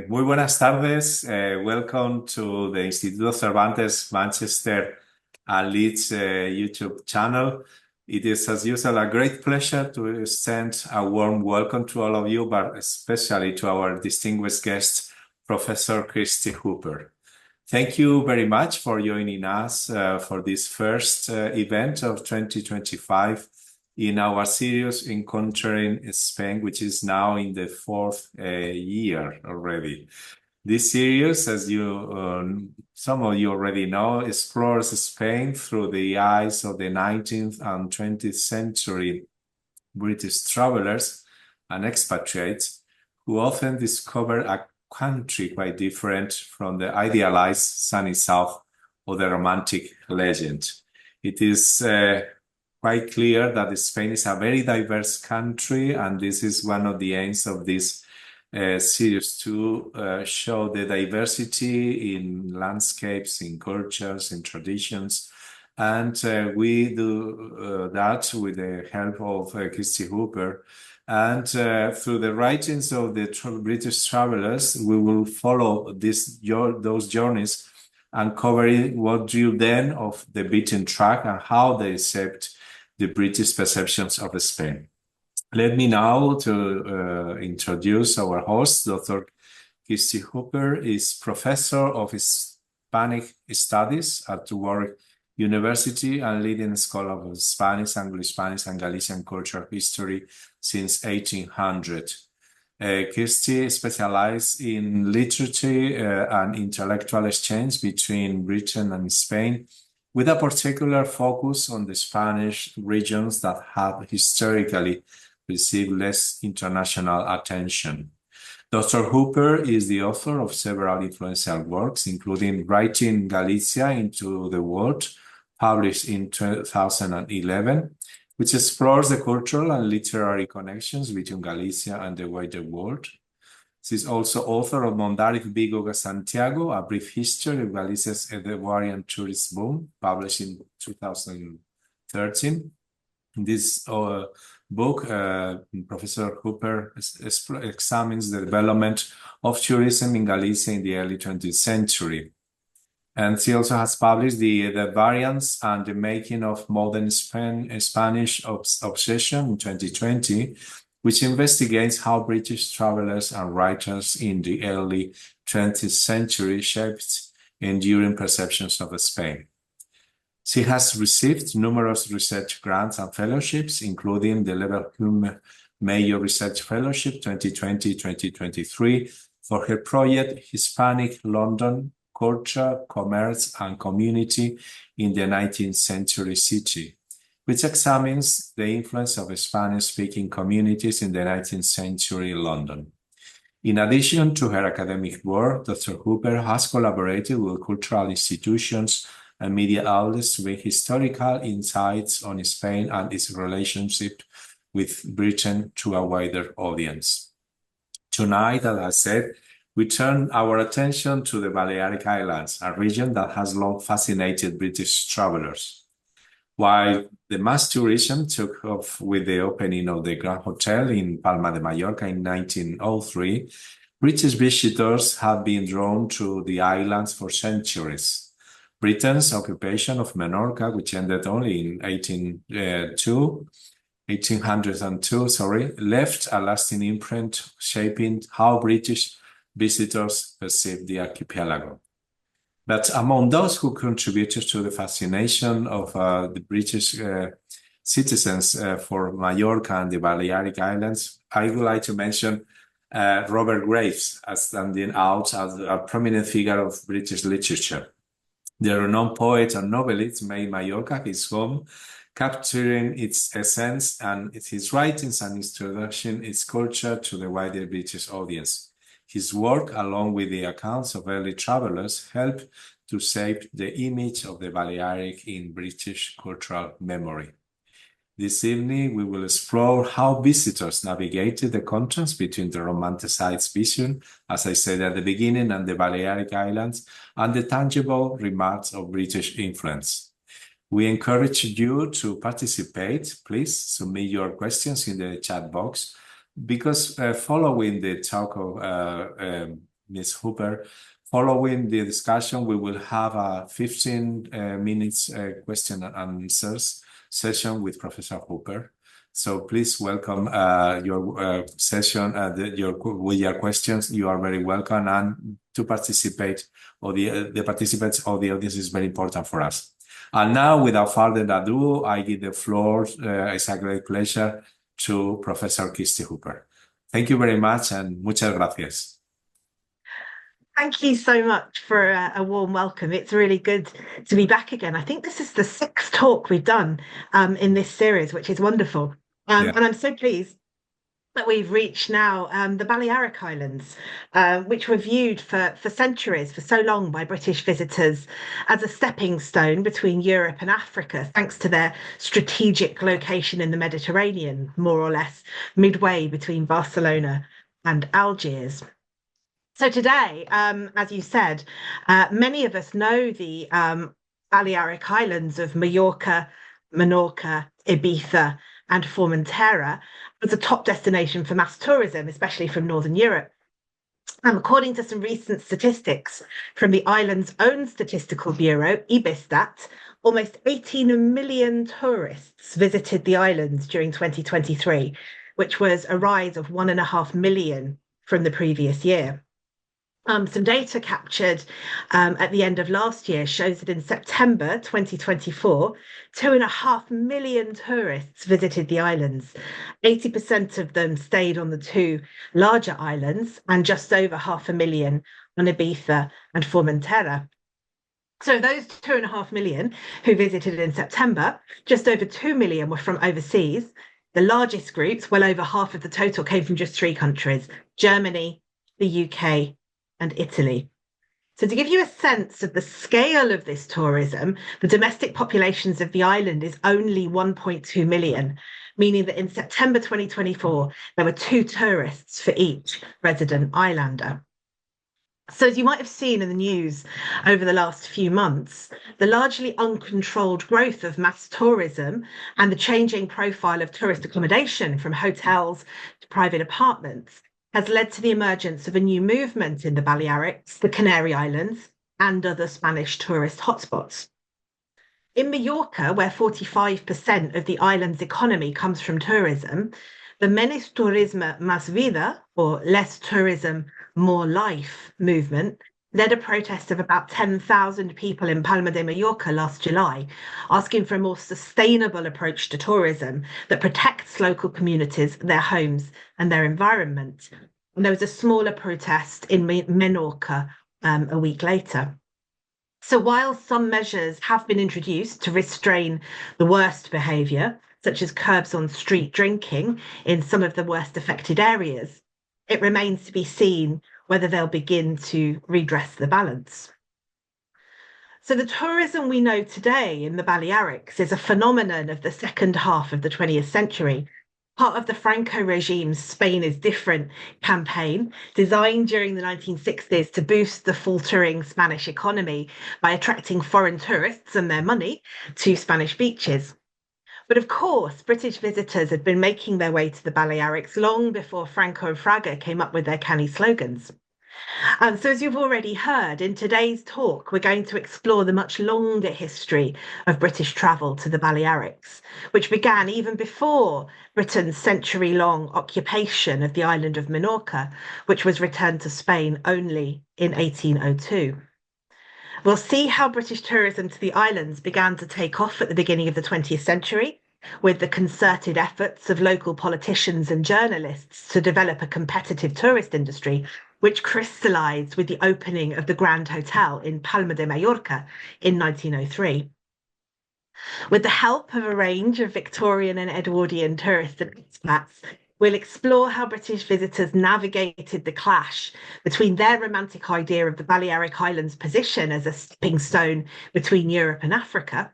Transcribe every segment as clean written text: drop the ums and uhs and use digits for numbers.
Muy buenas tardes. Welcome to the Instituto Cervantes Manchester and Leeds YouTube channel. It is, as usual, a great pleasure to extend a warm welcome to all of you, but especially to our distinguished guest, Professor Kirsty Hooper. Thank you very much for joining us for this first event of 2025 in our series Encountering Spain, which is now in the fourth year already. This series, as some of you already know, explores Spain through the eyes of the 19th and 20th century British travelers and expatriates who often discover a country quite different from the idealized sunny south or the romantic legend. It is quite clear that Spain is a very diverse country, and this is one of the aims of this series to show the diversity in landscapes, in cultures, in traditions. And we do that with the help of Kirsty Hooper. And through the writings of the British travelers, we will follow those journeys and covering what drew them off the beaten track and how they shaped the British perceptions of Spain. Let me now to introduce our host. Dr. Kirsty Hooper is Professor of Hispanic Studies at Warwick University and leading scholar of Spanish, Anglo-Spanish, and Galician cultural history since 1800. Kirsty specialized in literature and intellectual exchange between Britain and Spain, with a particular focus on the Spanish regions that have historically received less international attention. Dr. Hooper is the author of several influential works, including Writing Galicia into the World, published in 2011, which explores the cultural and literary connections between Galicia and the wider world. She is also author of Mondaric Vigo Santiago, A Brief History of Galicia's Edwardian Tourist Boom, published in 2013. In this book, Professor Hooper examines the development of tourism in Galicia in the early 20th century. And she also has published the Variants and the Making of Modern Spanish Obsession in 2020, which investigates how British travelers and writers in the early 20th century shaped enduring perceptions of Spain. She has received numerous research grants and fellowships, including the Leverhulme Major Research Fellowship 2020-2023 for her project Hispanic London, Culture, Commerce, and Community in the 19th Century City, which examines the influence of Spanish-speaking communities in the 19th century London. In addition to her academic work, Dr. Hooper has collaborated with cultural institutions and media outlets to bring historical insights on Spain and its relationship with Britain to a wider audience. Tonight, as I said, we turn our attention to the Balearic Islands, a region that has long fascinated British travelers. While the mass tourism took off with the opening of the Grand Hotel in Palma de Mallorca in 1903, British visitors have been drawn to the islands for centuries. Britain's occupation of Menorca, which ended only in 1802, left a lasting imprint, shaping how British visitors perceived the archipelago. But among those who contributed to the fascination of the British citizens for Mallorca and the Balearic Islands, I would like to mention Robert Graves as standing out as a prominent figure of British literature. The renowned poet and novelist made Mallorca his home, capturing its essence, and his writings and introduction its culture to the wider British audience. His work, along with the accounts of early travelers, helped to shape the image of the Balearic in British cultural memory. This evening, we will explore how visitors navigated the contrast between the romanticized vision, as I said at the beginning, and the Balearic Islands, and the tangible remarks of British influence. We encourage you to participate. Please submit your questions in the chat box, because following the talk of Ms. Hooper. Following the discussion, we will have a 15 minutes question and answers session with Professor Hooper. So please welcome your session with your questions. You are very welcome, and to participate, or the participants or the audience is very important for us. And now, without further ado, I give the floor. It's a great pleasure to Professor Kirsty Hooper. Thank you very much, and muchas gracias. Thank you so much for a warm welcome. It's really good to be back again. I think this is the 6th talk we've done in this series, which is wonderful. And I'm so pleased that we've reached now the Balearic Islands, which were viewed for centuries, for so long, by British visitors as a stepping stone between Europe and Africa, thanks to their strategic location in the Mediterranean, more or less midway between Barcelona and Algiers. So today, as you said, many of us know the Balearic Islands of Mallorca, Menorca, Ibiza, and Formentera as a top destination for mass tourism, especially from Northern Europe. According to some recent statistics from the island's own statistical bureau, Ibistat, almost 18 million tourists visited the islands during 2023, which was a rise of 1.5 million from the previous year. Some data captured at the end of last year shows that in September 2024, 2.5 million tourists visited the islands. 80% of them stayed on the 2 larger islands, and just over 500,000 on Ibiza and Formentera. So those 2.5 million who visited in September, just over 2 million were from overseas. The largest groups, well over half of the total, came from just 3 countries: Germany, the UK, and Italy. So to give you a sense of the scale of this tourism, the domestic populations of the island is only 1.2 million, meaning that in September 2024, there were 2 tourists for each resident islander. So as you might have seen in the news over the last few months, the largely uncontrolled growth of mass tourism and the changing profile of tourist accommodation from hotels to private apartments has led to the emergence of a new movement in the Balearics, the Canary Islands, and other Spanish tourist hotspots. In Mallorca, where 45% of the island's economy comes from tourism, the Menos Turisme Más Vida, or Less Tourism, More Life movement, led a protest of about 10,000 people in Palma de Mallorca last July, asking for a more sustainable approach to tourism that protects local communities, their homes, and their environment. And there was a smaller protest in Menorca a week later. So while some measures have been introduced to restrain the worst behaviour, such as curbs on street drinking in some of the worst affected areas, it remains to be seen whether they'll begin to redress the balance. So the tourism we know today in the Balearics is a phenomenon of the second half of the 20th century, part of the Franco regime's Spain is Different campaign, designed during the 1960s to boost the faltering Spanish economy by attracting foreign tourists and their money to Spanish beaches. But of course, British visitors had been making their way to the Balearics long before Franco and Fraga came up with their canny slogans. So as you've already heard, in today's talk, we're going to explore the much longer history of British travel to the Balearics, which began even before Britain's century-long occupation of the island of Menorca, which was returned to Spain only in 1802. We'll see how British tourism to the islands began to take off at the beginning of the 20th century, with the concerted efforts of local politicians and journalists to develop a competitive tourist industry, which crystallised with the opening of the Grand Hotel in Palma de Mallorca in 1903. With the help of a range of Victorian and Edwardian tourists and expats, we'll explore how British visitors navigated the clash between their romantic idea of the Balearic Islands' position as a stepping stone between Europe and Africa,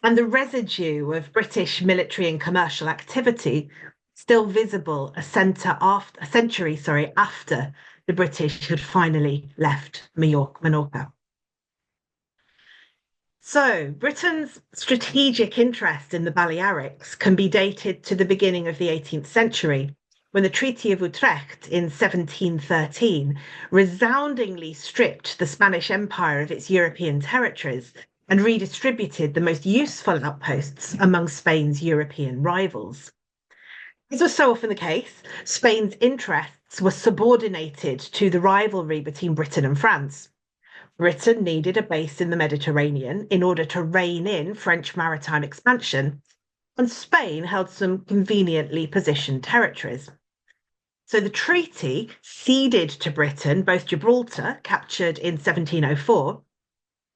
and the residue of British military and commercial activity still visible a century after the British had finally left Menorca. So Britain's strategic interest in the Balearics can be dated to the beginning of the 18th century, when the Treaty of Utrecht in 1713 resoundingly stripped the Spanish Empire of its European territories and redistributed the most useful outposts among Spain's European rivals. As was so often the case, Spain's interests were subordinated to the rivalry between Britain and France. Britain needed a base in the Mediterranean in order to rein in French maritime expansion, and Spain held some conveniently positioned territories. So the treaty ceded to Britain both Gibraltar, captured in 1704,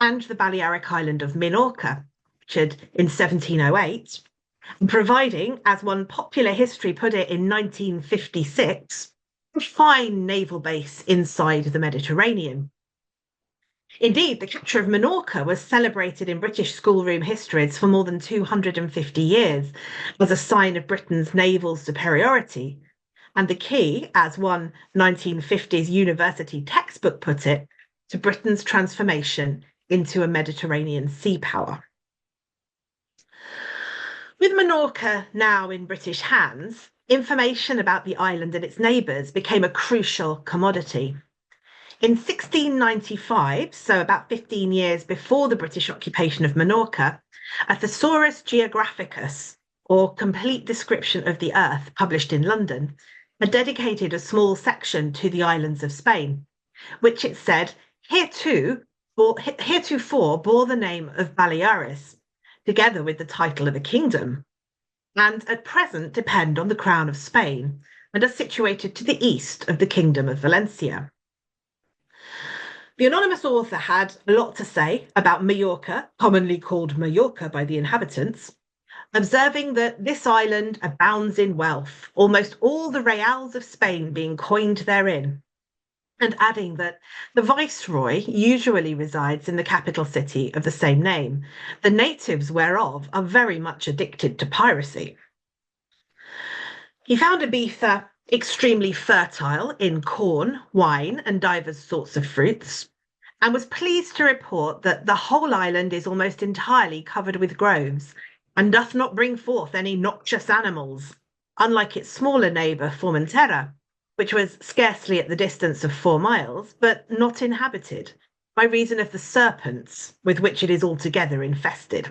and the Balearic island of Menorca, captured in 1708, providing, as one popular history put it in 1956, a fine naval base inside the Mediterranean. Indeed, the capture of Menorca was celebrated in British schoolroom histories for more than 250 years as a sign of Britain's naval superiority, and the key, as one 1950s university textbook put it, to Britain's transformation into a Mediterranean sea power. With Menorca now in British hands, information about the island and its neighbours became a crucial commodity. In 1695, so about 15 years before the British occupation of Menorca, a Thesaurus Geographicus, or Complete Description of the Earth, published in London, had dedicated a small section to the islands of Spain, which it said heretofore bore the name of Balearis, together with the title of a kingdom, and at present depend on the crown of Spain, and are situated to the east of the Kingdom of Valencia. The anonymous author had a lot to say about Mallorca, commonly called Mallorca by the inhabitants, observing that this island abounds in wealth, almost all the reals of Spain being coined therein, and adding that the viceroy usually resides in the capital city of the same name, the natives whereof are very much addicted to piracy. He found Ibiza extremely fertile in corn, wine, and divers sorts of fruits, and was pleased to report that the whole island is almost entirely covered with groves, and doth not bring forth any noxious animals, unlike its smaller neighbour Formentera, which was scarcely at the distance of 4 miles, but not inhabited, by reason of the serpents with which it is altogether infested.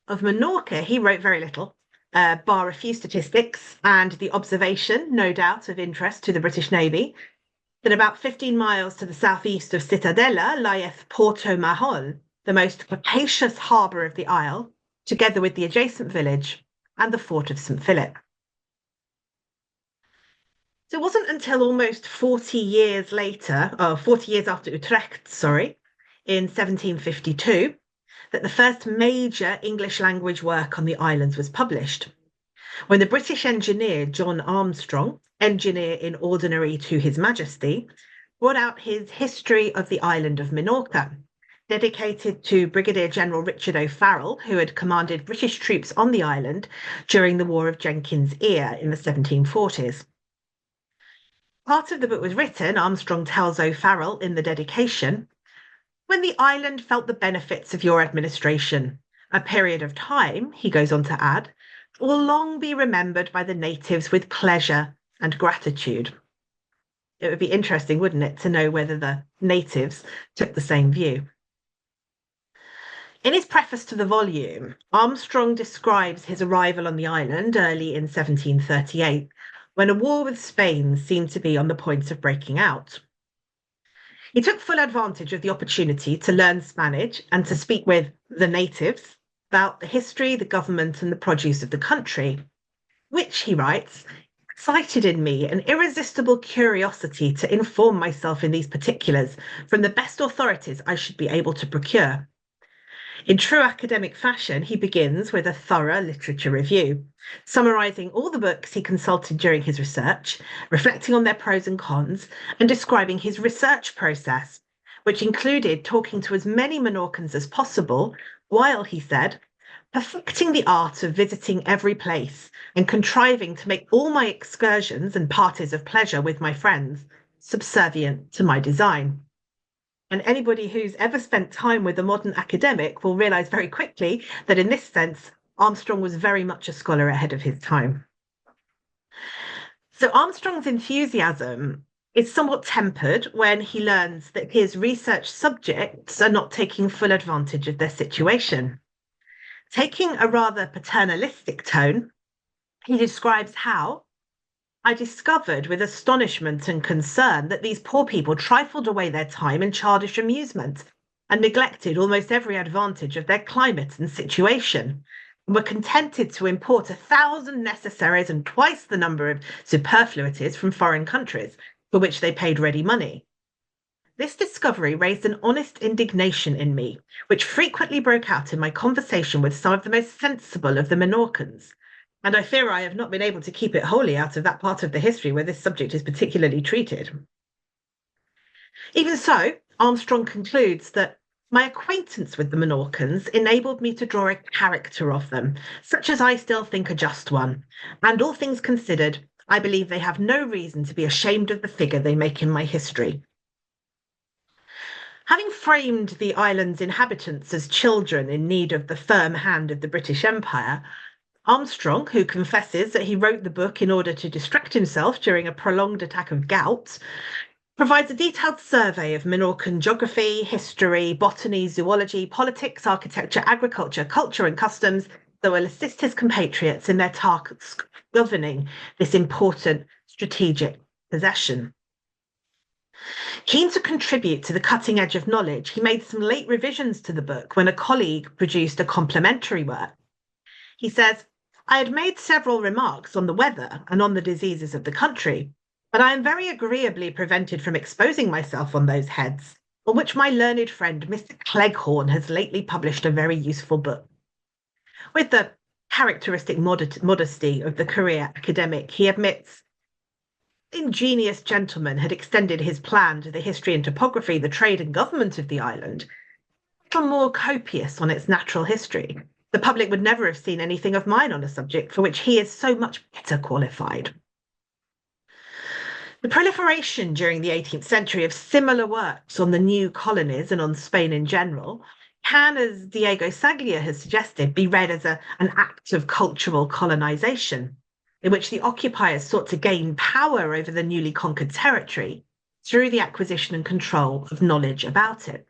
Of Menorca he wrote very little, bar a few statistics and the observation, no doubt of interest to the British Navy, that about 15 miles to the southeast of Cittadella lieth Porto Mahol, the most capacious harbour of the isle, together with the adjacent village and the fort of St. Philip. So it wasn't until almost 40 years later, 40 years after Utrecht, in 1752, that the first major English language work on the islands was published, when the British engineer John Armstrong, engineer in ordinary to His Majesty, brought out his History of the Island of Menorca, dedicated to Brigadier General Richard O'Farrell, who had commanded British troops on the island during the War of Jenkins' Ear in the 1740s. Part of the book was written, Armstrong tells O'Farrell in the dedication, when the island felt the benefits of your administration. A period of time, he goes on to add, will long be remembered by the natives with pleasure and gratitude. It would be interesting, wouldn't it, to know whether the natives took the same view. In his preface to the volume, Armstrong describes his arrival on the island early in 1738, when a war with Spain seemed to be on the point of breaking out. He took full advantage of the opportunity to learn Spanish and to speak with the natives about the history, the government, and the produce of the country, which, he writes, excited in me an irresistible curiosity to inform myself in these particulars from the best authorities I should be able to procure. In true academic fashion, he begins with a thorough literature review, summarising all the books he consulted during his research, reflecting on their pros and cons, and describing his research process, which included talking to as many Menorcans as possible, while, he said, perfecting the art of visiting every place and contriving to make all my excursions and parties of pleasure with my friends subservient to my design. And anybody who's ever spent time with a modern academic will realise very quickly that in this sense, Armstrong was very much a scholar ahead of his time. So Armstrong's enthusiasm is somewhat tempered when he learns that his research subjects are not taking full advantage of their situation. Taking a rather paternalistic tone, he describes how I discovered with astonishment and concern that these poor people trifled away their time in childish amusement and neglected almost every advantage of their climate and situation, and were contented to import 1,000 necessaries and twice the number of superfluities from foreign countries, for which they paid ready money. This discovery raised an honest indignation in me, which frequently broke out in my conversation with some of the most sensible of the Menorcans, and I fear I have not been able to keep it wholly out of that part of the history where this subject is particularly treated. Even so, Armstrong concludes that my acquaintance with the Menorcans enabled me to draw a character of them, such as I still think a just one, and all things considered, I believe they have no reason to be ashamed of the figure they make in my history. Having framed the island's inhabitants as children in need of the firm hand of the British Empire, Armstrong, who confesses that he wrote the book in order to distract himself during a prolonged attack of gout, provides a detailed survey of Menorcan geography, history, botany, zoology, politics, architecture, agriculture, culture, and customs that will assist his compatriots in their task of governing this important strategic possession. Keen to contribute to the cutting edge of knowledge, he made some late revisions to the book when a colleague produced a complementary work. He says, I had made several remarks on the weather and on the diseases of the country, but I am very agreeably prevented from exposing myself on those heads, on which my learned friend Mr. Cleghorn has lately published a very useful book. With the characteristic modesty of the career academic, he admits, ingenious gentleman had extended his plan to the history and topography, the trade and government of the island, a little more copious on its natural history. The public would never have seen anything of mine on a subject for which he is so much better qualified. The proliferation during the 18th century of similar works on the new colonies and on Spain in general can, as Diego Saglia has suggested, be read as an act of cultural colonization, in which the occupiers sought to gain power over the newly conquered territory through the acquisition and control of knowledge about it.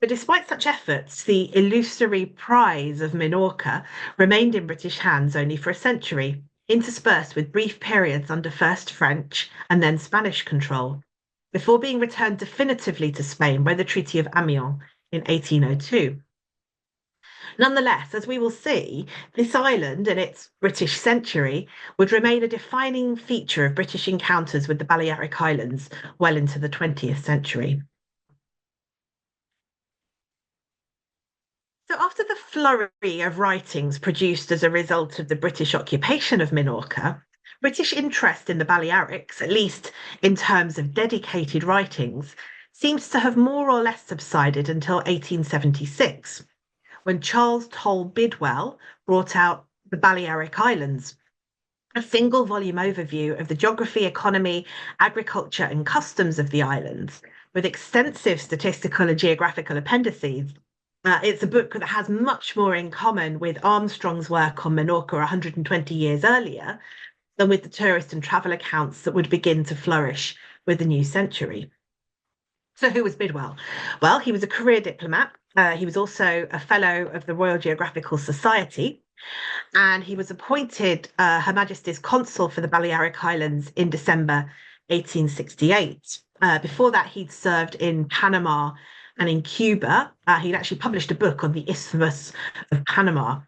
But despite such efforts, the illusory prize of Menorca remained in British hands only for a century, interspersed with brief periods under first French and then Spanish control, before being returned definitively to Spain by the Treaty of Amiens in 1802. Nonetheless, as we will see, this island and its British century would remain a defining feature of British encounters with the Balearic Islands well into the 20th century. So after the flurry of writings produced as a result of the British occupation of Menorca, British interest in the Balearics, at least in terms of dedicated writings, seems to have more or less subsided until 1876, when Charles Toll Bidwell brought out The Balearic Islands, a single volume overview of the geography, economy, agriculture, and customs of the islands, with extensive statistical and geographical appendices. It's a book that has much more in common with Armstrong's work on Menorca 120 years earlier than with the tourist and travel accounts that would begin to flourish with the new century. So who was Bidwell? Well, he was a career diplomat. He was also a fellow of the Royal Geographical Society, and he was appointed Her Majesty's consul for the Balearic Islands in December 1868. Before that, he'd served in Panama and in Cuba. He'd actually published a book on the Isthmus of Panama.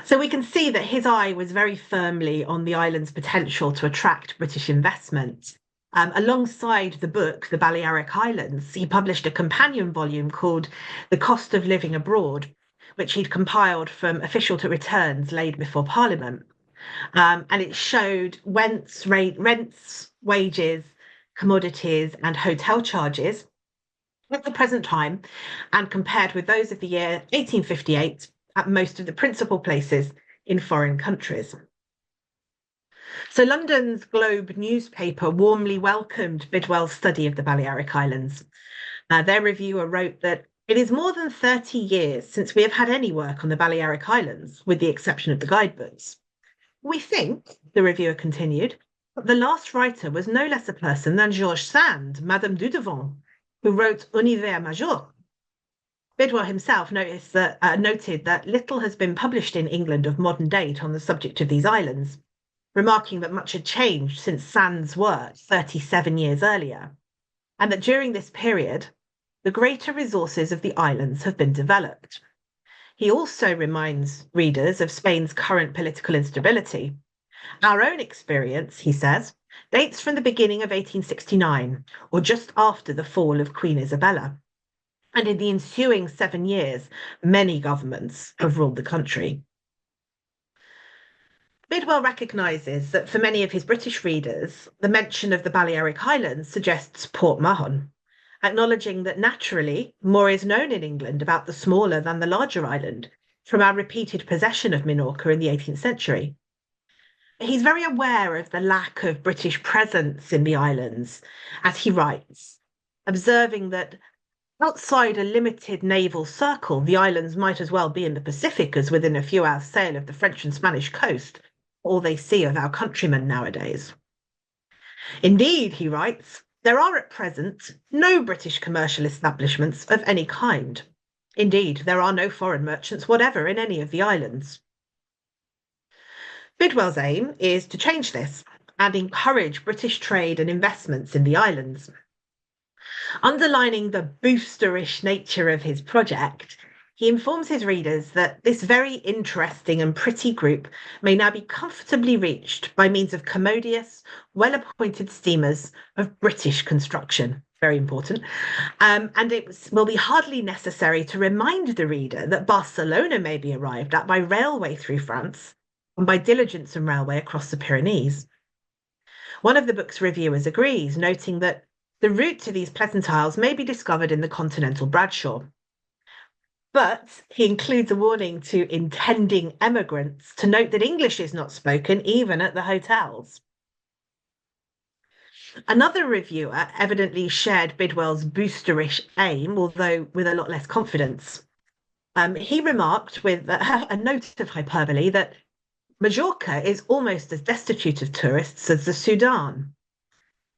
So we can see that his eye was very firmly on the island's potential to attract British investment. Alongside the book, The Balearic Islands, he published a companion volume called The Cost of Living Abroad, which he'd compiled from official returns laid before Parliament. And it showed rents, wages, commodities, and hotel charges at the present time, and compared with those of the year 1858 at most of the principal places in foreign countries. So London's Globe newspaper warmly welcomed Bidwell's study of the Balearic Islands. Their reviewer wrote that it is more than 30 years since we have had any work on the Balearic Islands, with the exception of the guidebooks. We think, the reviewer continued, that the last writer was no less a person than George Sand, Madame Dudevant, who wrote Univers Major. Bidwell himself noted that little has been published in England of modern date on the subject of these islands, remarking that much had changed since Sand's work 37 years earlier, and that during this period, the greater resources of the islands have been developed. He also reminds readers of Spain's current political instability. Our own experience, he says, dates from the beginning of 1869, or just after the fall of Queen Isabella. And in the ensuing 7 years, many governments have ruled the country. Bidwell recognises that for many of his British readers, the mention of the Balearic Islands suggests Port Mahon, acknowledging that naturally more is known in England about the smaller than the larger island from our repeated possession of Menorca in the 18th century. He's very aware of the lack of British presence in the islands, as he writes, observing that outside a limited naval circle, the islands might as well be in the Pacific as within a few hours' sail of the French and Spanish coast, all they see of our countrymen nowadays. Indeed, he writes, there are at present no British commercial establishments of any kind. Indeed, there are no foreign merchants whatever in any of the islands. Bidwell's aim is to change this and encourage British trade and investments in the islands. Underlining the boosterish nature of his project, he informs his readers that this very interesting and pretty group may now be comfortably reached by means of commodious, well-appointed steamers of British construction. Very important. And it will be hardly necessary to remind the reader that Barcelona may be arrived at by railway through France and by diligence and railway across the Pyrenees. One of the book's reviewers agrees, noting that the route to these pleasant isles may be discovered in the continental Bradshaw. But he includes a warning to intending emigrants to note that English is not spoken even at the hotels. Another reviewer evidently shared Bidwell's boosterish aim, although with a lot less confidence. He remarked with a note of hyperbole that Majorca is almost as destitute of tourists as the Sudan.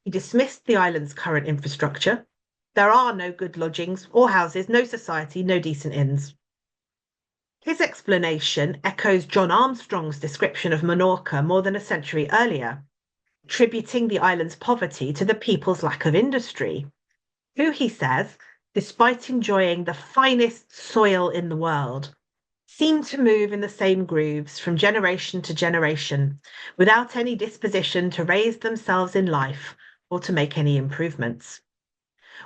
He dismissed the island's current infrastructure. There are no good lodgings or houses, no society, no decent inns. His explanation echoes John Armstrong's description of Menorca more than a century earlier, attributing the island's poverty to the people's lack of industry, who, he says, despite enjoying the finest soil in the world, seem to move in the same grooves from generation to generation, without any disposition to raise themselves in life or to make any improvements.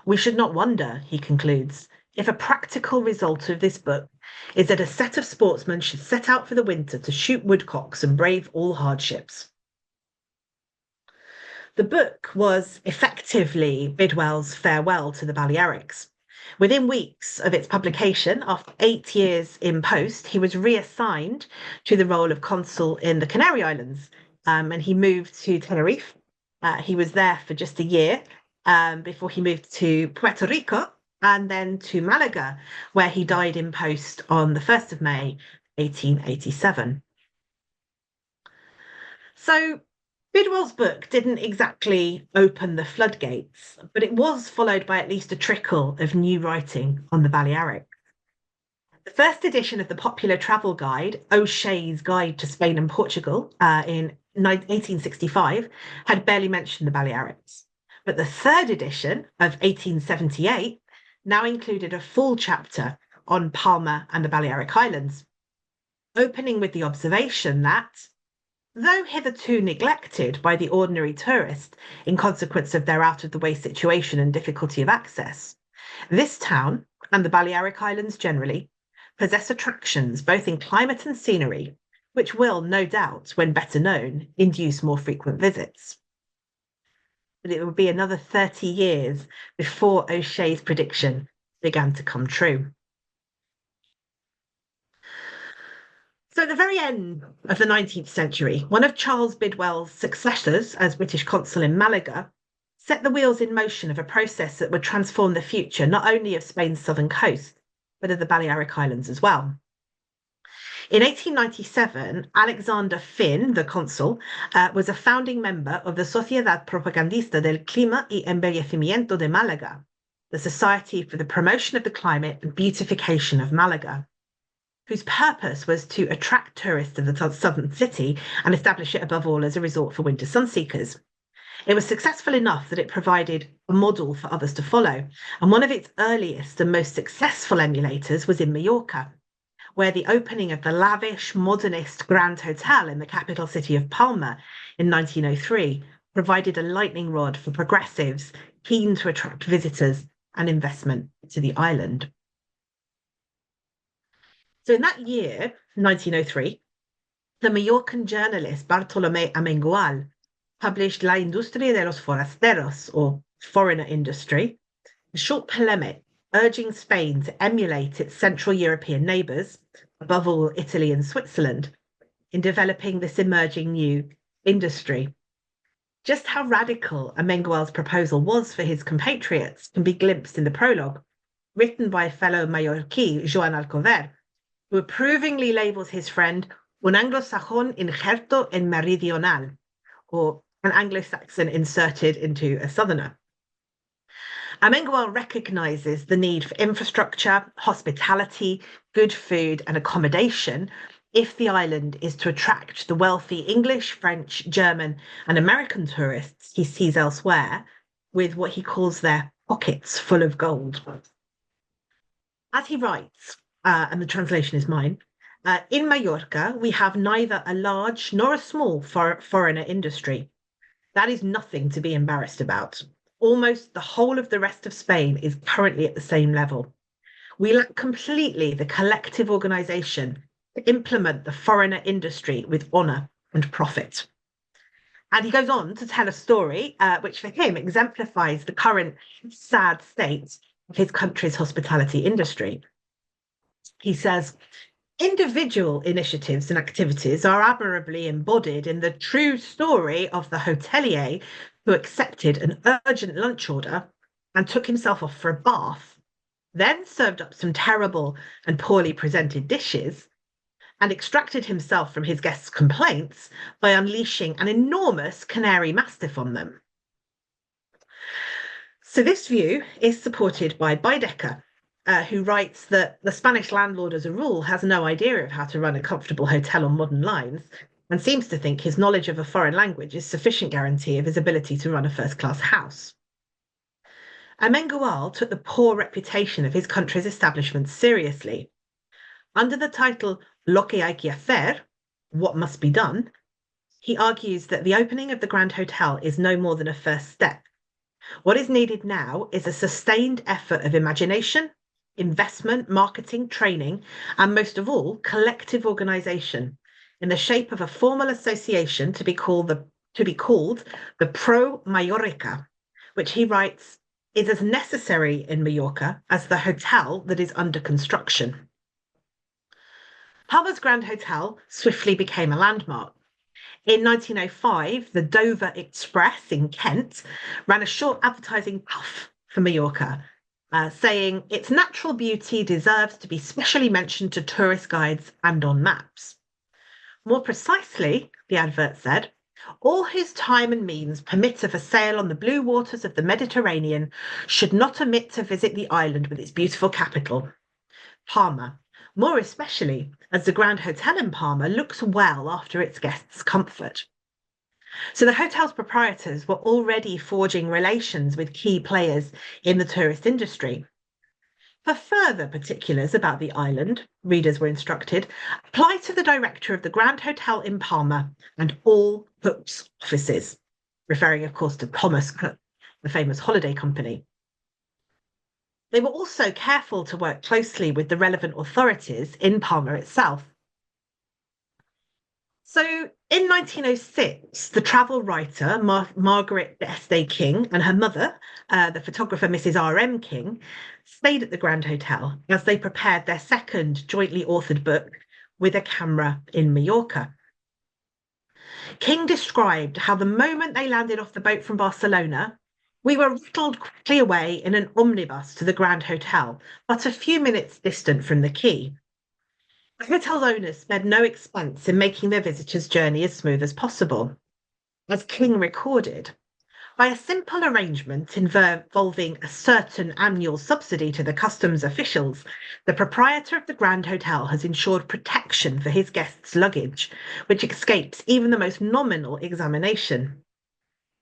We should not wonder, he concludes, if a practical result of this book is that a set of sportsmen should set out for the winter to shoot woodcocks and brave all hardships. The book was effectively Bidwell's farewell to the Balearics. Within weeks of its publication, after 8 years in post, he was reassigned to the role of consul in the Canary Islands, and he moved to Tenerife. He was there for just a year before he moved to Puerto Rico and then to Malaga, where he died in post on the 1st of May, 1887. So Bidwell's book didn't exactly open the floodgates, but it was followed by at least a trickle of new writing on the Balearics. The first edition of the popular travel guide, O'Shea's Guide to Spain and Portugal, in 1865, had barely mentioned the Balearics. But the third edition of 1878 now included a full chapter on Palma and the Balearic Islands, opening with the observation that, though hitherto neglected by the ordinary tourist in consequence of their out-of-the-way situation and difficulty of access, this town, and the Balearic Islands generally, possess attractions both in climate and scenery, which will, no doubt, when better known, induce more frequent visits. But it would be another 30 years before O'Shea's prediction began to come true. So at the very end of the 19th century, one of Charles Bidwell's successors as British consul in Malaga set the wheels in motion of a process that would transform the future not only of Spain's southern coast, but of the Balearic Islands as well. In 1897, Alexander Finn, the consul, was a founding member of the Sociedad Propagandista del Clima y Embellecimiento de Málaga, the Society for the Promotion of the Climate and Beautification of Malaga, whose purpose was to attract tourists to the southern city and establish it above all as a resort for winter sunseekers. It was successful enough that it provided a model for others to follow, and one of its earliest and most successful emulators was in Mallorca, where the opening of the lavish, modernist Grand Hotel in the capital city of Palma in 1903 provided a lightning rod for progressives keen to attract visitors and investment to the island. So in that year, 1903, the Mallorcan journalist Bartolomé Amengual published La Industria de los Forasteros, or Foreigner Industry, a short polemic urging Spain to emulate its Central European neighbours, above all Italy and Switzerland, in developing this emerging new industry. Just how radical Amengual's proposal was for his compatriots can be glimpsed in the prologue, written by fellow Mallorquí Joan Alcover, who approvingly labels his friend un anglosajón injerto en meridional, or an Anglo-Saxon inserted into a southerner. Amengual recognises the need for infrastructure, hospitality, good food and accommodation if the island is to attract the wealthy English, French, German and American tourists he sees elsewhere with what he calls their pockets full of gold. As he writes, and the translation is mine, in Mallorca, we have neither a large nor a small foreigner industry. That is nothing to be embarrassed about. Almost the whole of the rest of Spain is currently at the same level. We lack completely the collective organisation to implement the foreigner industry with honour and profit. And he goes on to tell a story which for him exemplifies the current sad state of his country's hospitality industry. He says, individual initiatives and activities are admirably embodied in the true story of the hotelier who accepted an urgent lunch order and took himself off for a bath, then served up some terrible and poorly presented dishes, and extracted himself from his guests' complaints by unleashing an enormous Canary Mastiff on them. So this view is supported by Baedeker, who writes that the Spanish landlord as a rule has no idea of how to run a comfortable hotel on modern lines and seems to think his knowledge of a foreign language is sufficient guarantee of his ability to run a first-class house. Amengual took the poor reputation of his country's establishments seriously. Under the title Lo que hay que hacer, what must be done, he argues that the opening of the Grand Hotel is no more than a first step. What is needed now is a sustained effort of imagination, investment, marketing, training, and most of all, collective organisation in the shape of a formal association to be called the Pro Mallorca, which he writes is as necessary in Mallorca as the hotel that is under construction. Palma's Grand Hotel swiftly became a landmark. In 1905, the Dover Express in Kent ran a short advertising puff for Mallorca, saying its natural beauty deserves to be specially mentioned to tourist guides and on maps. More precisely, the advert said, all whose time and means permit of a sail on the blue waters of the Mediterranean should not omit to visit the island with its beautiful capital, Palma, more especially as the Grand Hotel in Palma looks well after its guests' comfort. So the hotel's proprietors were already forging relations with key players in the tourist industry. For further particulars about the island, readers were instructed, apply to the director of the Grand Hotel in Palma and all Cook's offices, referring, of course, to Thomas Cook, the famous holiday company. They were also careful to work closely with the relevant authorities in Palma itself. So in 1906, the travel writer Margaret d'Este King and her mother, the photographer Mrs. R.M. King, stayed at the Grand Hotel as they prepared their second jointly authored book, With a Camera in Mallorca. King described how the moment they landed off the boat from Barcelona, we were rattled quickly away in an omnibus to the Grand Hotel, but a few minutes distant from the quay. The hotel's owners spared no expense in making their visitors' journey as smooth as possible. As King recorded, by a simple arrangement involving a certain annual subsidy to the customs officials, the proprietor of the Grand Hotel has ensured protection for his guests' luggage, which escapes even the most nominal examination.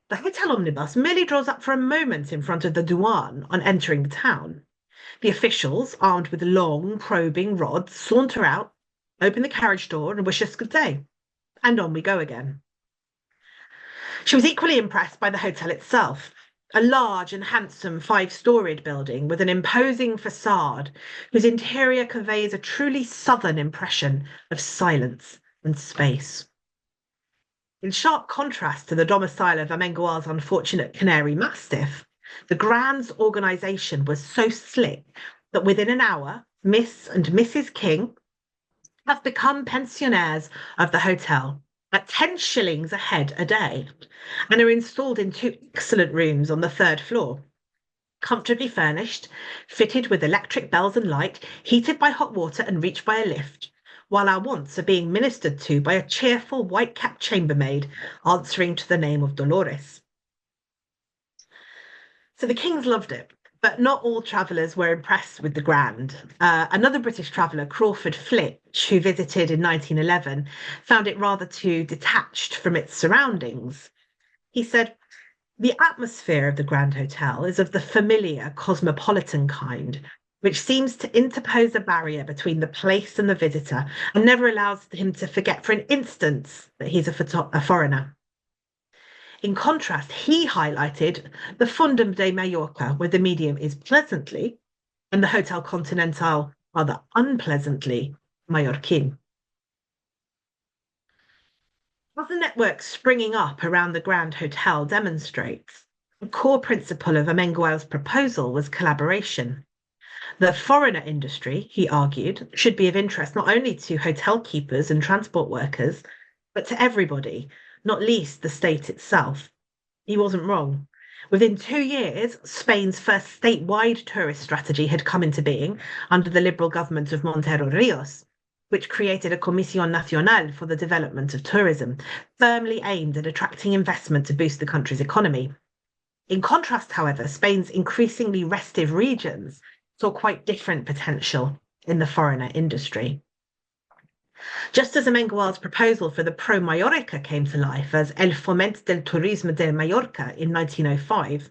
The hotel omnibus merely draws up for a moment in front of the douane on entering the town. The officials, armed with long, probing rods, saunter out, open the carriage door, and wish us good day. And on we go again. She was equally impressed by the hotel itself, a large and handsome five-storied building with an imposing facade whose interior conveys a truly southern impression of silence and space. In sharp contrast to the domicile of Amengual's unfortunate canary mastiff, the Grand's organisation was so slick that within an hour, Miss and Mrs. King have become pensionnaires of the hotel at 10 shillings a head a day and are installed in two excellent rooms on the third floor, comfortably furnished, fitted with electric bells and light, heated by hot water and reached by a lift, while our wants are being ministered to by a cheerful white-capped chambermaid answering to the name of Dolores. So the Kings loved it, but not all travellers were impressed with the Grand. Another British traveller, Crawford Flitch, who visited in 1911, found it rather too detached from its surroundings. He said, "The atmosphere of the Grand Hotel is of the familiar cosmopolitan kind, which seems to interpose a barrier between the place and the visitor and never allows him to forget for an instant that he's a foreigner." In contrast, he highlighted the Fondum de Mallorca, where the medium is pleasantly, and the Hotel Continental rather unpleasantly Mallorquin. As the network springing up around the Grand Hotel demonstrates, the core principle of Amengual's proposal was collaboration. The foreigner industry, he argued, should be of interest not only to hotel keepers and transport workers, but to everybody, not least the state itself. He wasn't wrong. Within 2 years, Spain's first statewide tourist strategy had come into being under the Liberal government of Montero Rios, which created a Comisión Nacional for the development of tourism, firmly aimed at attracting investment to boost the country's economy. In contrast, however, Spain's increasingly restive regions saw quite different potential in the foreigner industry. Just as Amengual's proposal for the Pro Mallorca came to life as El Foment del Turisme de Mallorca in 1905,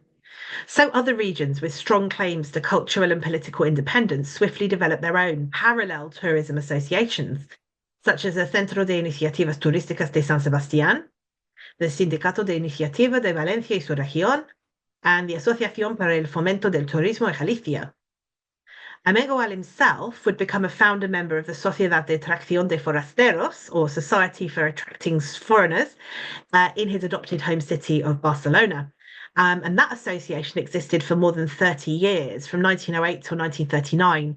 so other regions with strong claims to cultural and political independence swiftly developed their own parallel tourism associations, such as the Centro de Iniciativas Turísticas de San Sebastián, the Sindicato de Iniciativa de Valencia y su región, and the Asociación para el Fomento del Turismo de Galicia. Amengual himself would become a founder member of the Sociedad de Atracción de Forasteros, or Society for Attracting Foreigners, in his adopted home city of Barcelona. And that association existed for more than 30 years, from 1908 till 1939.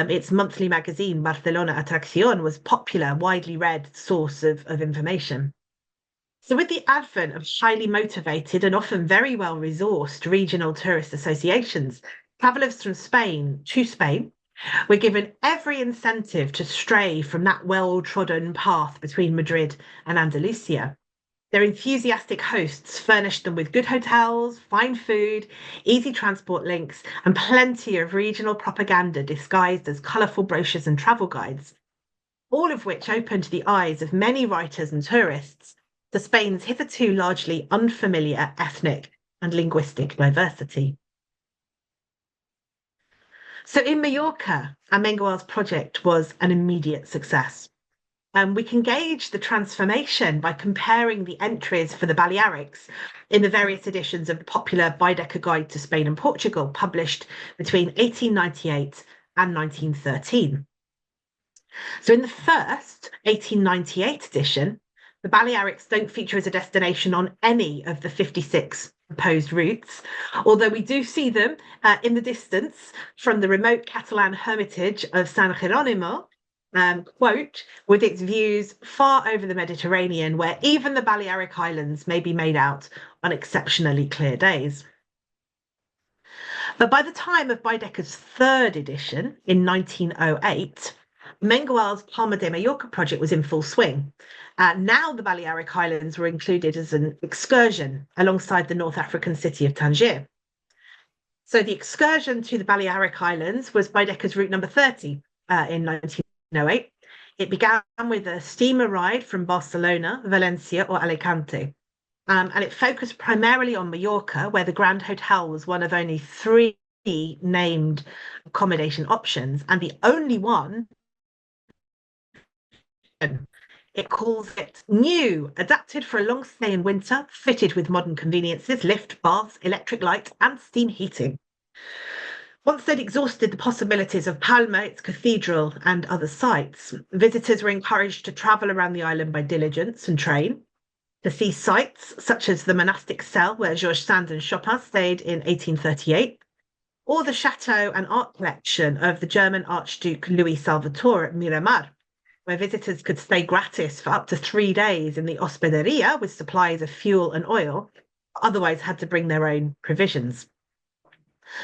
Its monthly magazine, Barcelona Atracción, was popular, widely read source of information. So with the advent of highly motivated and often very well-resourced regional tourist associations, travellers from Spain to Spain were given every incentive to stray from that well-trodden path between Madrid and Andalusia. Their enthusiastic hosts furnished them with good hotels, fine food, easy transport links, and plenty of regional propaganda disguised as colourful brochures and travel guides, all of which opened the eyes of many writers and tourists to Spain's hitherto largely unfamiliar ethnic and linguistic diversity. So in Mallorca, Amengual's project was an immediate success. We can gauge the transformation by comparing the entries for the Balearics in the various editions of the popular Baedeker Guide to Spain and Portugal, published between 1898 and 1913. So in the first 1898 edition, the Balearics don't feature as a destination on any of the 56 proposed routes, although we do see them in the distance from the remote Catalan hermitage of San Jerónimo, quote, with its views far over the Mediterranean, where even the Balearic Islands may be made out on exceptionally clear days. But by the time of Baedeker's third edition in 1908, Mengual's Palma de Mallorca project was in full swing. Now the Balearic Islands were included as an excursion alongside the North African city of Tangier. So the excursion to the Balearic Islands was Baedeker's route number 30 in 1908. It began with a steamer ride from Barcelona, Valencia, or Alicante. And it focused primarily on Mallorca, where the Grand Hotel was one of only 3 named accommodation options, and the only one. It calls it new, adapted for a long stay in winter, fitted with modern conveniences, lift, baths, electric light, and steam heating. Once they'd exhausted the possibilities of Palma, its cathedral, and other sites, visitors were encouraged to travel around the island by diligence and train, to see sites such as the monastic cell where Georges Sand and Chopin stayed in 1838, or the chateau and art collection of the German Archduke Louis Salvatore at Miramar, where visitors could stay gratis for up to 3 days in the hospederia with supplies of fuel and oil, otherwise had to bring their own provisions.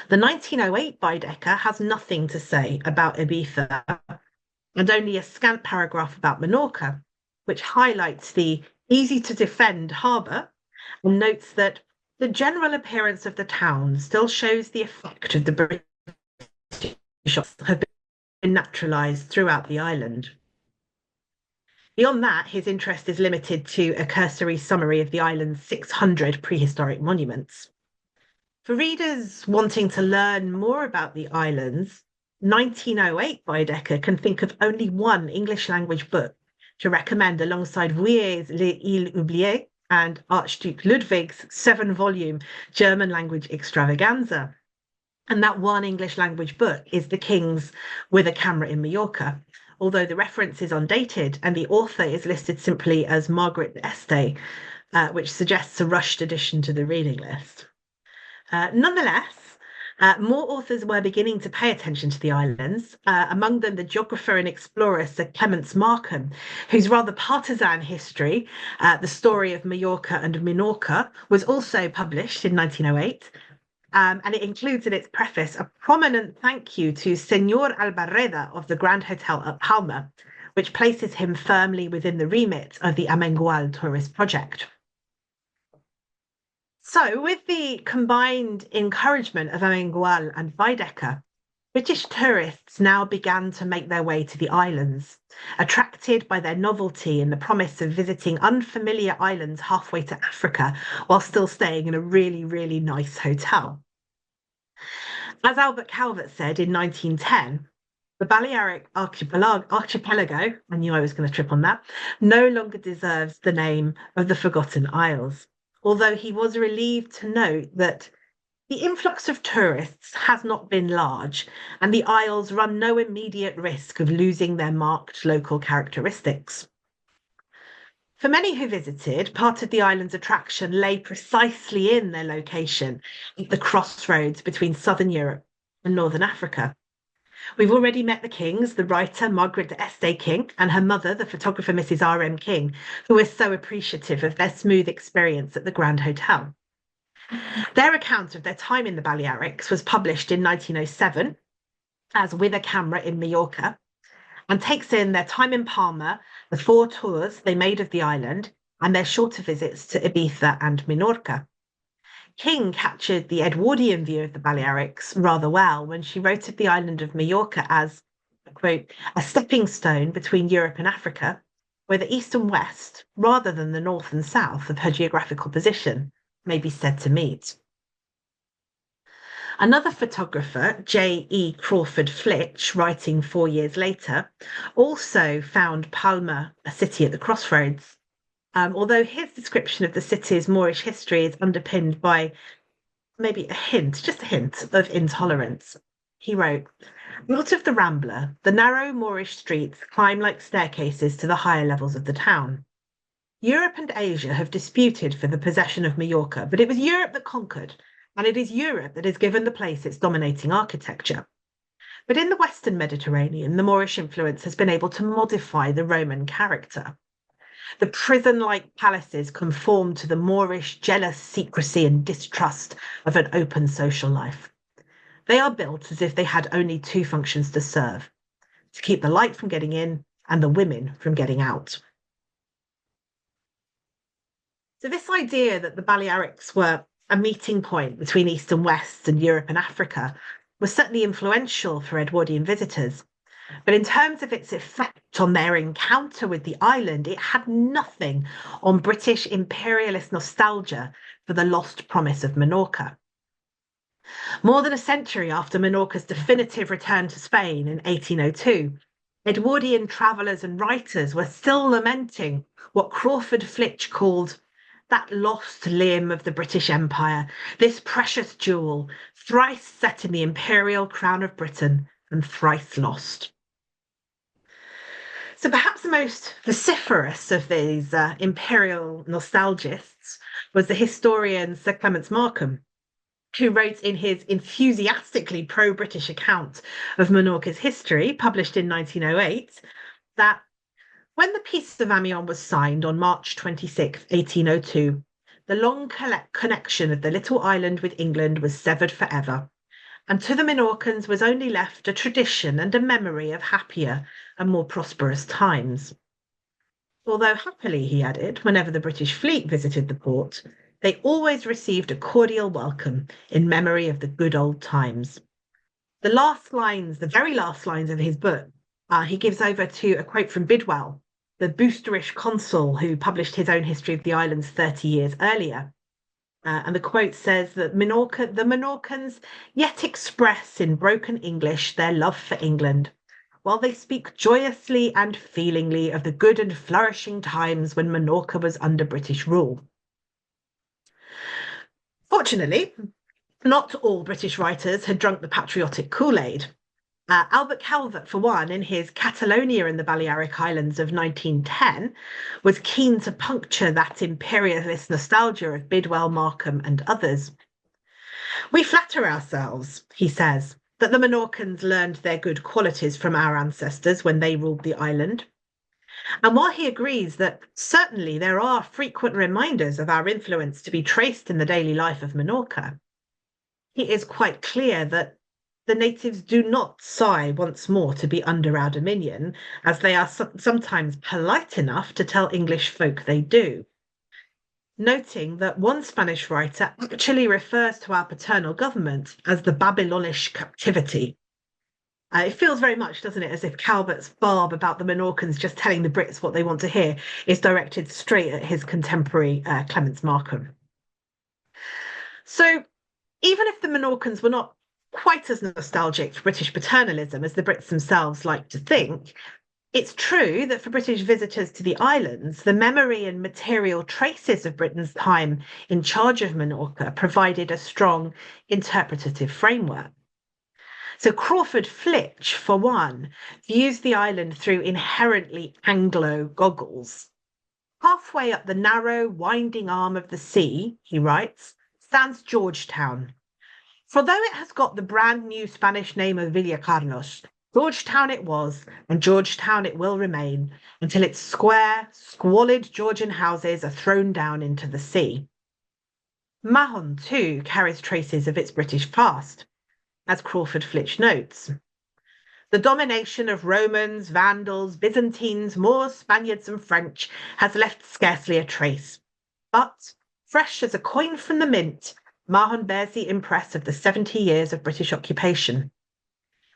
The 1908 Baedeker has nothing to say about Ibiza and only a scant paragraph about Menorca, which highlights the easy-to-defend harbour and notes that the general appearance of the town still shows the effect of the British have been naturalised throughout the island. Beyond that, his interest is limited to a cursory summary of the island's 600 prehistoric monuments. For readers wanting to learn more about the islands, 1908 Baedeker can think of only one English language book to recommend alongside Vuillet's Les Îles Oubliées and Archduke Ludwig's 7-volume German language extravaganza. And that one English language book is The King's With a Camera in Mallorca, although the reference is undated and the author is listed simply as Margaret Este, which suggests a rushed addition to the reading list. Nonetheless, more authors were beginning to pay attention to the islands, among them the geographer and explorer Sir Clements Markham, whose rather partisan history, The Story of Mallorca and Menorca, was also published in 1908. And it includes in its preface a prominent thank you to Señor Albarreda of the Grand Hotel at Palma, which places him firmly within the remit of the Amengual tourist project. So, with the combined encouragement of Amengual and Baedeker, British tourists now began to make their way to the islands, attracted by their novelty and the promise of visiting unfamiliar islands halfway to Africa while still staying in a really, really nice hotel. As Albert Calvert said in 1910, the Balearic archipelago, I knew I was going to trip on that, no longer deserves the name of the Forgotten Isles, although he was relieved to note that the influx of tourists has not been large, and the Isles run no immediate risk of losing their marked local characteristics. For many who visited, part of the island's attraction lay precisely in their location at the crossroads between Southern Europe and Northern Africa. We've already met the Kings, the writer Margaret de Este King and her mother, the photographer Mrs. R.M. King, who were so appreciative of their smooth experience at the Grand Hotel. Their account of their time in the Balearics was published in 1907 as With a Camera in Mallorca, and takes in their time in Palma, the 4 tours they made of the island, and their shorter visits to Ibiza and Menorca. King captured the Edwardian view of the Balearics rather well when she wrote of the island of Mallorca as, quote, a stepping stone between Europe and Africa, where the east and west, rather than the north and south of her geographical position, may be said to meet. Another photographer, J.E. Crawford Flitch, writing 4 years later, also found Palma a city at the crossroads, although his description of the city's Moorish history is underpinned by maybe just a hint of intolerance. He wrote, "Not of the Rambla, the narrow Moorish streets climb like staircases to the higher levels of the town. Europe and Asia have disputed for the possession of Mallorca, but it was Europe that conquered, and it is Europe that has given the place its dominating architecture. But in the Western Mediterranean, the Moorish influence has been able to modify the Roman character. The prison-like palaces conform to the Moorish jealous secrecy and distrust of an open social life. They are built as if they had only 2 functions to serve: to keep the light from getting in and the women from getting out. So this idea that the Balearics were a meeting point between East and West and Europe and Africa was certainly influential for Edwardian visitors. But in terms of its effect on their encounter with the island, it had nothing on British imperialist nostalgia for the lost promise of Menorca. More than a century after Menorca's definitive return to Spain in 1802, Edwardian travellers and writers were still lamenting what Crawford Flitch called that lost limb of the British Empire, this precious jewel, thrice set in the imperial crown of Britain and thrice lost. So perhaps the most vociferous of these imperial nostalgists was the historian Sir Clements Markham, who wrote in his enthusiastically pro-British account of Menorca's history, published in 1908, that when the Peace of Amiens was signed on March 26, 1802, the long connection of the little island with England was severed forever, and to the Menorcans was only left a tradition and a memory of happier and more prosperous times. Although happily, he added, whenever the British fleet visited the port, they always received a cordial welcome in memory of the good old times. The very last lines of his book, he gives over to a quote from Bidwell, the boosterish consul who published his own history of the islands 30 years earlier. And the quote says that the Menorcans yet express in broken English their love for England, while they speak joyously and feelingly of the good and flourishing times when Menorca was under British rule. Fortunately, not all British writers had drunk the patriotic Kool-Aid. Albert Calvert, for one, in his Catalonia and the Balearic Islands of 1910, was keen to puncture that imperialist nostalgia of Bidwell, Markham, and others. We flatter ourselves, he says, that the Menorcans learned their good qualities from our ancestors when they ruled the island. And while he agrees that certainly there are frequent reminders of our influence to be traced in the daily life of Menorca, he is quite clear that the natives do not sigh once more to be under our dominion, as they are sometimes polite enough to tell English folk they do. Noting that one Spanish writer actually refers to our paternal government as the Babylonish captivity. It feels very much, doesn't it, as if Calvert's barb about the Menorcans just telling the Brits what they want to hear is directed straight at his contemporary Clements Markham. So even if the Menorcans were not quite as nostalgic for British paternalism as the Brits themselves like to think, it's true that for British visitors to the islands, the memory and material traces of Britain's time in charge of Menorca provided a strong interpretative framework. So Crawford Flitch, for one, views the island through inherently Anglo goggles. Halfway up the narrow, winding arm of the sea, he writes, stands Georgetown. For though it has got the brand new Spanish name of Villacarlos, Georgetown it was, and Georgetown it will remain, until its square, squalid Georgian houses are thrown down into the sea. Mahon, too, carries traces of its British past, as Crawford Flitch notes. The domination of Romans, Vandals, Byzantines, Moors, Spaniards, and French has left scarcely a trace. But, fresh as a coin from the mint, Mahon bears the impress of the 70 years of British occupation.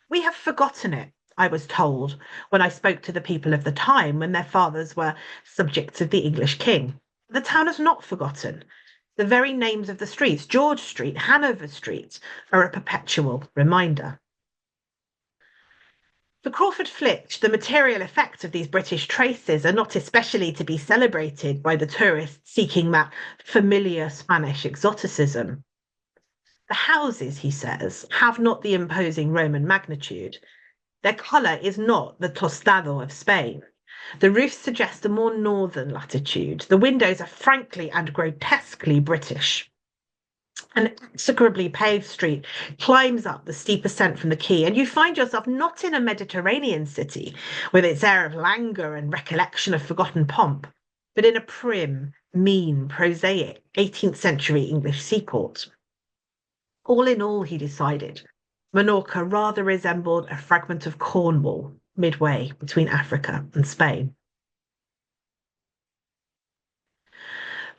We have forgotten it, I was told, when I spoke to the people of the time when their fathers were subjects of the English king. The town has not forgotten. The very names of the streets, George Street, Hanover Street, are a perpetual reminder. For Crawford Flitch, the material effects of these British traces are not especially to be celebrated by the tourists seeking that familiar Spanish exoticism. The houses, he says, have not the imposing Roman magnitude. Their colour is not the tostado of Spain. The roofs suggest a more northern latitude. The windows are frankly and grotesquely British. An execrably paved street climbs up the steep ascent from the quay, and you find yourself not in a Mediterranean city with its air of languor and recollection of forgotten pomp, but in a prim, mean, prosaic 18th century English seaport. All in all, he decided, Menorca rather resembled a fragment of Cornwall midway between Africa and Spain.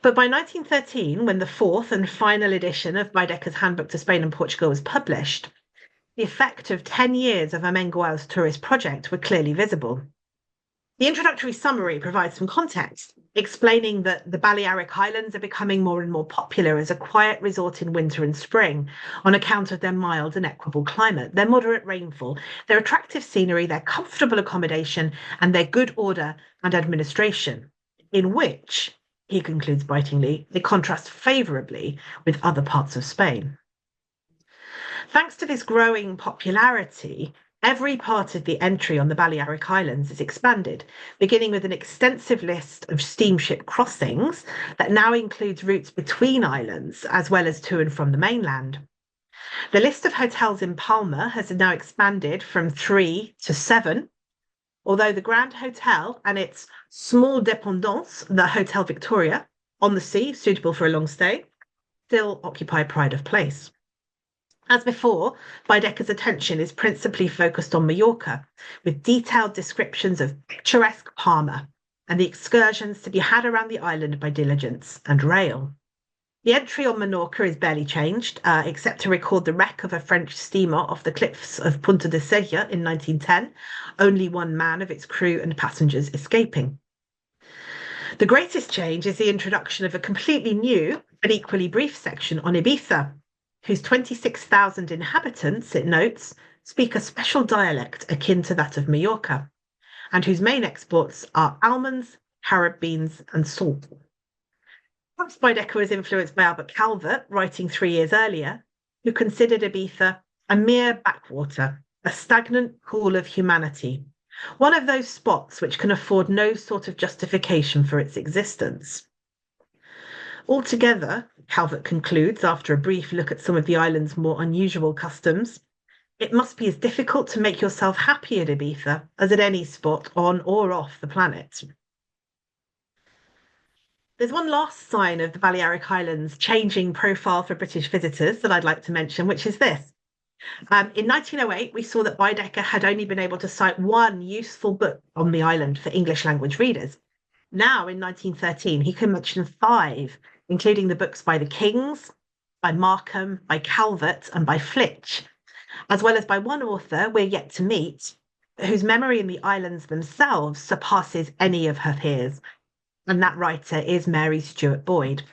But by 1913, when the fourth and final edition of Baedeker's Handbook to Spain and Portugal was published, the effect of 10 years of Amengual's tourist project were clearly visible. The introductory summary provides some context, explaining that the Balearic Islands are becoming more and more popular as a quiet resort in winter and spring on account of their mild and equable climate, their moderate rainfall, their attractive scenery, their comfortable accommodation, and their good order and administration, in which, he concludes bitingly, they contrast favourably with other parts of Spain. Thanks to this growing popularity, every part of the entry on the Balearic Islands is expanded, beginning with an extensive list of steamship crossings that now includes routes between islands, as well as to and from the mainland. The list of hotels in Palma has now expanded from 3 to 7, although the Grand Hotel and its small dépendance, the Hotel Victoria, on the sea, suitable for a long stay, still occupy pride of place. As before, Baedeker's attention is principally focused on Mallorca, with detailed descriptions of picturesque Palma and the excursions to be had around the island by diligence and rail. The entry on Menorca is barely changed, except to record the wreck of a French steamer off the cliffs of Punta de Sella in 1910, only one man of its crew and passengers escaping. The greatest change is the introduction of a completely new but equally brief section on Ibiza, whose 26,000 inhabitants, it notes, speak a special dialect akin to that of Mallorca, and whose main exports are almonds, carob beans, and salt. Perhaps Baedeker was influenced by Albert Calvert, writing 3 years earlier, who considered Ibiza a mere backwater, a stagnant pool of humanity, one of those spots which can afford no sort of justification for its existence. Altogether, Calvert concludes, after a brief look at some of the island's more unusual customs, it must be as difficult to make yourself happy at Ibiza as at any spot on or off the planet. There's one last sign of the Balearic Islands' changing profile for British visitors that I'd like to mention, which is this. In 1908, we saw that Baedeker had only been able to cite one useful book on the island for English language readers. Now, in 1913, he can mention 5, including the books by the Kings, by Markham, by Calvert, and by Flitch, as well as by one author we're yet to meet, whose memory in the islands themselves surpasses any of her peers, and that writer is Mary Stuart Boyd.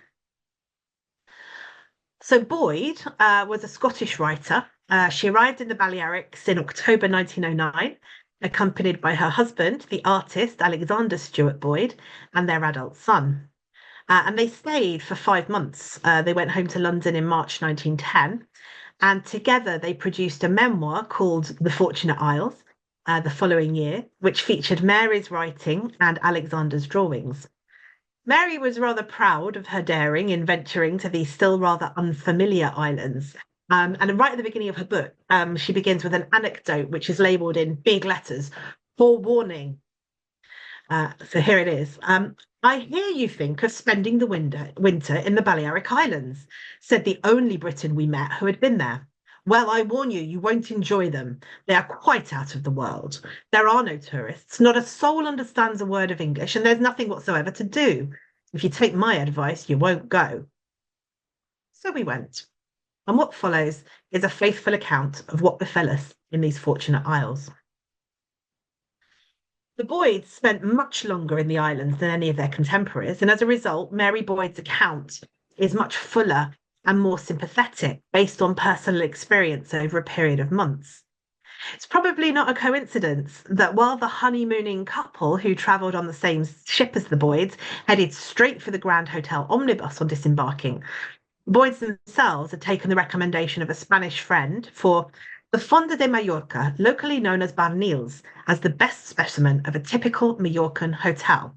So Boyd was a Scottish writer. She arrived in the Balearics in October 1909, accompanied by her husband, the artist Alexander Stuart Boyd, and their adult son. And they stayed for 5 months. They went home to London in March 1910, and together they produced a memoir called The Fortunate Isles the following year, which featured Mary's writing and Alexander's drawings. Mary was rather proud of her daring in venturing to these still rather unfamiliar islands. And right at the beginning of her book, she begins with an anecdote which is labelled in big letters, forewarning. So here it is. I hear you think of spending the winter in the Balearic Islands, said the only Briton we met who had been there. Well, I warn you, you won't enjoy them. They are quite out of the world. There are no tourists. Not a soul understands a word of English, and there's nothing whatsoever to do. If you take my advice, you won't go. So we went. And what follows is a faithful account of what befell us in these Fortunate Isles. The Boyds spent much longer in the islands than any of their contemporaries, and as a result, Mary Boyd's account is much fuller and more sympathetic, based on personal experience over a period of months. It's probably not a coincidence that while the honeymooning couple who travelled on the same ship as the Boyds headed straight for the Grand Hotel omnibus on disembarking, Boyds themselves had taken the recommendation of a Spanish friend for the Palma de Mallorca, locally known as Barnils, as the best specimen of a typical Mallorcan hotel.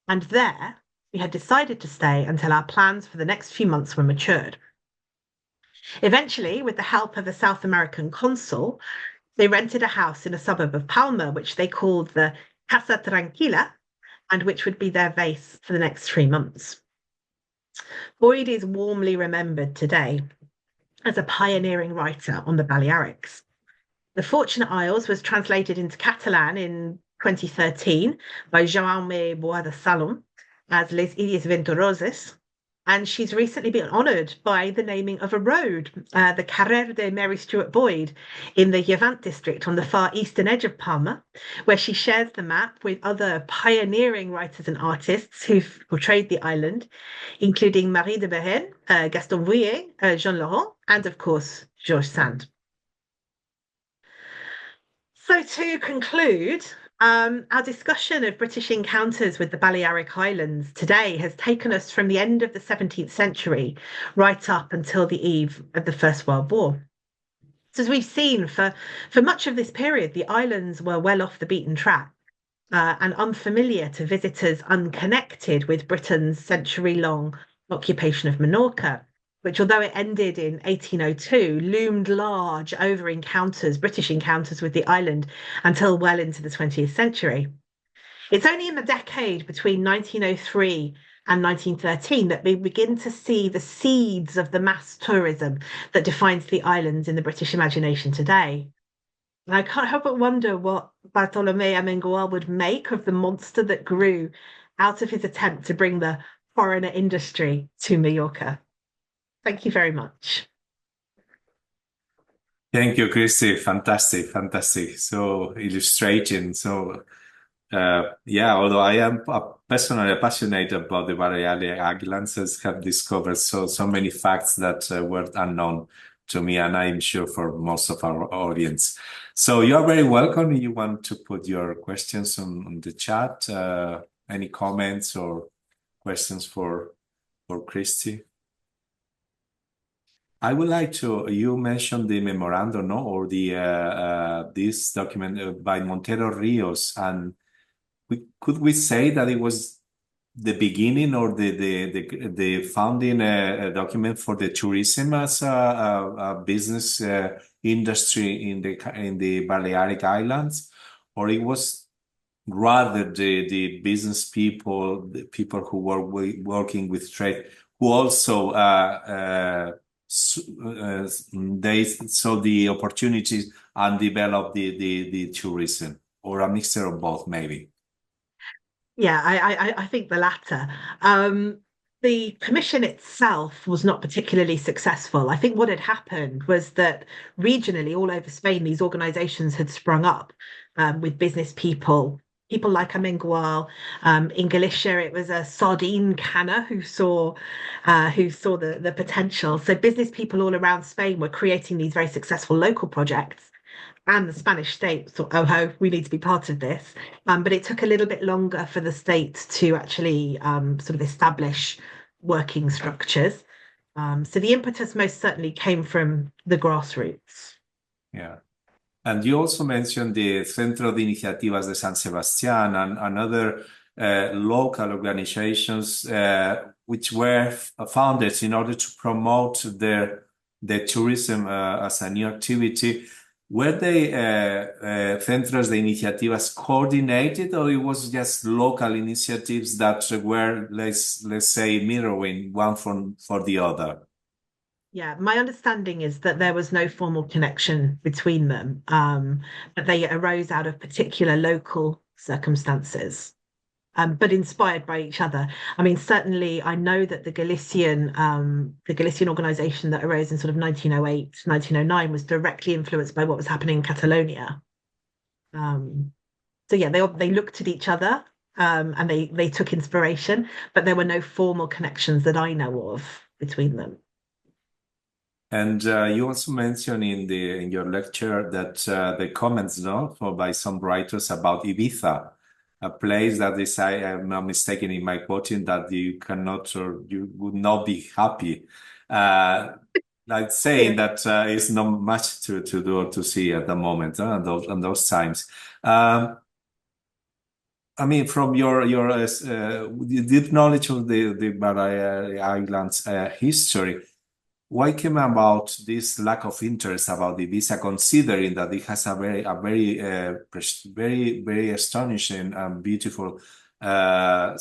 And there, we had decided to stay until our plans for the next few months were matured. Eventually, with the help of a South American consul, they rented a house in a suburb of Palma, which they called the Casa Tranquila, and which would be their base for the next 3 months. Boyd is warmly remembered today as a pioneering writer on the Balearics. The Fortunate Isles was translated into Catalan in 2013 by Jaume Boada-Salom as Les Illes Venturoses. And she's recently been honoured by the naming of a road, the Carrer de Mary Stuart Boyd, in the Llevant district on the far eastern edge of Palma, where she shares the map with other pioneering writers and artists who've portrayed the island, including Marie de Behen, Gaston Vuillet, Jean Laurent, and of course, Georges Sand. So to conclude, our discussion of British encounters with the Balearic Islands today has taken us from the end of the 17th century right up until the eve of the First World War. So as we've seen, for much of this period, the islands were well off the beaten track and unfamiliar to visitors unconnected with Britain's century-long occupation of Menorca, which, although it ended in 1802, loomed large over British encounters with the island until well into the 20th century. It's only in the decade between 1903 and 1913 that we begin to see the seeds of the mass tourism that defines the islands in the British imagination today. And I can't help but wonder what Bartolomé Amengual would make of the monster that grew out of his attempt to bring the foreigner industry to Mallorca. Thank you very much. Thank you, Kirsty. Fantastic, fantastic. So illustrating. So, yeah, although I am personally passionate about the Balearic Islands, I have discovered so many facts that were unknown to me, and I'm sure for most of our audience. So you're very welcome. You want to put your questions on the chat? Any comments or questions for Kirsty? I would like to, you mentioned the memorandum, no, or the this document by Montero Rios, and could we say that it was the beginning or the founding document for the tourism as a business industry in the Balearic Islands, or it was rather the business people, the people who were working with trade, who also they saw the opportunities and developed the tourism, or a mixture of both, maybe? Yeah, I think the latter. The commission itself was not particularly successful. I think what had happened was that regionally, all over Spain, these organizations had sprung up with business people like Amengual. In Galicia, it was a sardine canner who saw the potential. So business people all around Spain were creating these very successful local projects. And the Spanish state thought, oh, we need to be part of this. But it took a little bit longer for the state to actually sort of establish working structures. So the impetus most certainly came from the grassroots. Yeah. And you also mentioned the Centro de Iniciativas de San Sebastián and other local organizations which were founded in order to promote the tourism as a new activity. Were they Centros de Iniciativas coordinated, or it was just local initiatives that were, let's say, mirroring one for the other? Yeah, my understanding is that there was no formal connection between them, but they arose out of particular local circumstances, but inspired by each other. I mean, certainly, I know that the Galician organization that arose in sort of 1908, 1909 was directly influenced by what was happening in Catalonia. So yeah, they looked at each other and they took inspiration, but there were no formal connections that I know of between them. And you also mentioned in your lecture that the comments, no, by some writers about Ibiza, a place that is, I am not mistaken in my quoting, that you cannot or you would not be happy. Like saying that it's not much to do or to see at the moment, and those times. I mean, from your deep knowledge of the Balearic Islands history, why came about this lack of interest about the visa, considering that it has a very astonishing and beautiful town?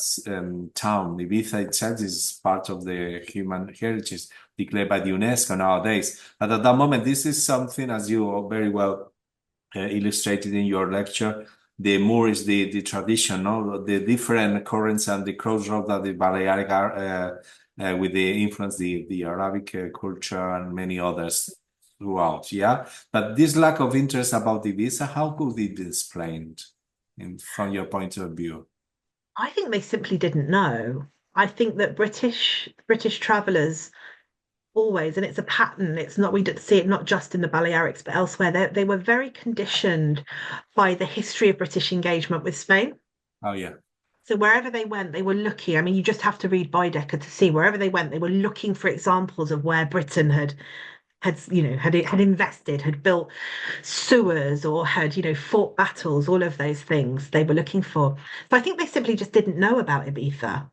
Ibiza itself is part of the human heritage declared by the UNESCO nowadays. But at that moment, this is something, as you very well illustrated in your lecture. The Moor is the tradition, no? The different currents and the crossroads that the Balearic are with the influence, the Arabic culture and many others throughout. Yeah, but this lack of interest about the visa, how could it be explained from your point of view? I think they simply didn't know. I think that British travelers always, and it's a pattern. It's not, we did see it not just in the Balearics, but elsewhere. They were very conditioned by the history of British engagement with Spain. Oh yeah. So wherever they went, they were looking. I mean, you just have to read Baedeker to see wherever they went, they were looking for examples of where Britain had invested, had built sewers, or had fought battles. All of those things they were looking for. So I think they simply just didn't know about Ibiza.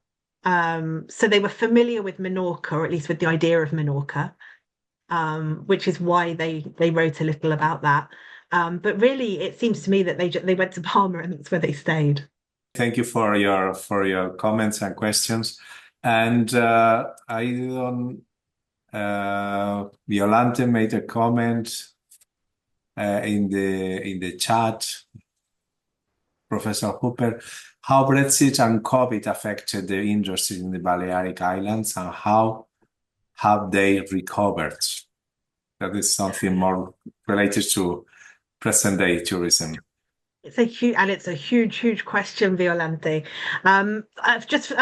So they were familiar with Menorca, or at least with the idea of Menorca, which is why they wrote a little about that. But really, it seems to me that they went to Palma and that's where they stayed. Thank you for your comments and questions. And I don't. Violante made a comment in the chat. Professor Hooper, how Brexit and COVID affected the industry in the Balearic Islands, and how have they recovered? That is something more related to present day tourism. It's a huge question, Violante. I've just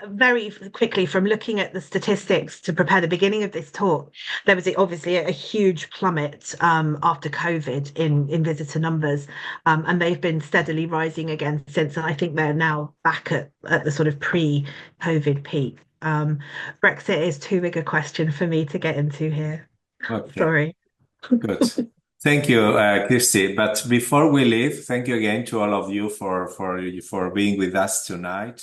very quickly, from looking at the statistics to prepare the beginning of this talk, there was obviously a huge plummet after COVID in visitor numbers, and they've been steadily rising again since. And I think they're now back at the sort of pre-COVID peak. Brexit is too big a question for me to get into here. Okay. Sorry. Good. Thank you, Kirsty. But before we leave, thank you again to all of you for being with us tonight.